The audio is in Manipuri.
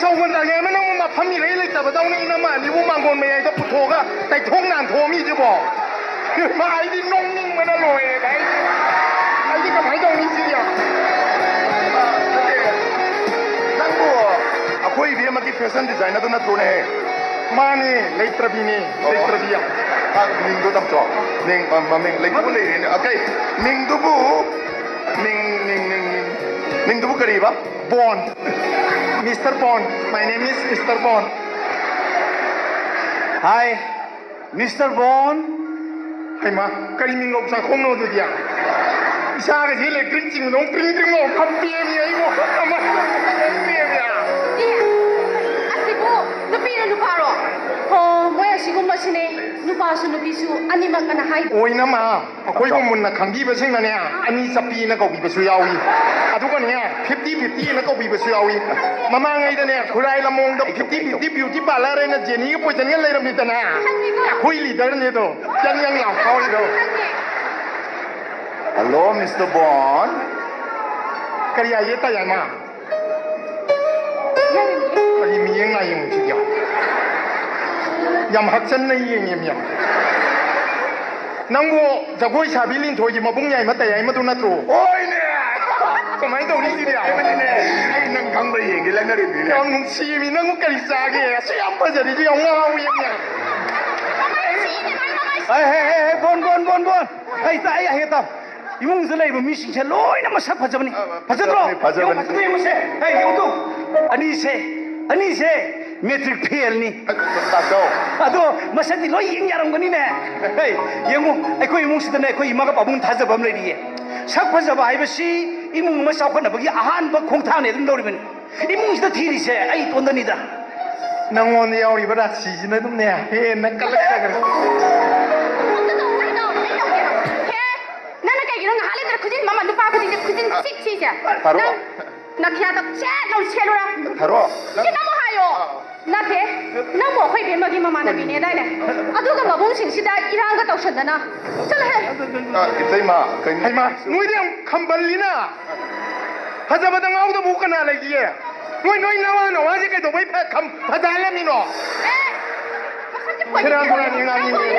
châu quân đại nghe nó mà phăm gì đấy tập đâu này nó mà đi vô mang con mẹ cho phụ thuộc á tại thôn nàng thô mi chứ bỏ mà ai đi nông nhưng mà nó lồi đấy ai đi cầm hai đâu như gì à năng bộ à khôi vì mà cái fashion designer đó nó thô này mà nè lấy trabi à mình có tâm trọng mình mà mình lấy cái này ok mình tu bu mình tu bu cái gì vậy Bond Mr. Bond my name is Mr. Bond Hi Mr. Bond hay mà cái mình ngọc sang không nói gì à sao cái gì lại kinh chỉnh nó kinh ngọc không biết gì ấy mà không biết gì à Asiku nupi na nupa ro ho moy asiku masine nupa su nupi su ani mak kana hai oi na ma khoi ko mun na khangbi ba sing na ne ani sapi na ko bi ba su yawi adu ko ne 50-50 na ko bi ba su yawi mama ngai da ne khurai la mong da 50-50 beauty parlor na jeni ko jan ngai lai ram ni ta na khoi leader ne to yang yang lao khao ni to Hello Mr. Bond kariya ye ta ya ma kari mi yang ngai yang chi ya yam hak chen nei yeng yem yam nang bo jagoi sabi lin thoi ji ma bung yai ma tai ai ma tu na tru oi ne ko mai to ni si ya ai ma ne nang khang ba yeng la na ri ni yang nung si mi nang ka ri sa ge siam pa ja ri ji yang ngau yem yam Hey Bond Hey ta ai he ta imung zalai ba mi sing che loi na masak phajabani phajadro phajabani mo se hey yodu ani se metric fail ni ta do ado masak di loi yeng yaram gani ne hey yengu ai koi imung sidane koi imaga babung thajabam lai ri sak phajaba ai ba si imung ma saw khana bagi ahan ba khongthang ne dum lori ben imung sida thiri se ai tondani da nangwon yaw ri ba da si ji na dum ne he na ka la ka ga mama nupa kujin sik sik ya na kya ta chat lo chelo ra tharo ki na mo hayo na the na mo khoi be ma gi mama na bi ne dai ne adu ga mabung sing sida irang ga taw shan da na chal he itai ma kai hai ma nui dem khambal li na haja ba dang au da bu kana lai ji nui na wa ji kai to bai pha kham haja la mi no eh ma kha ji Kira ni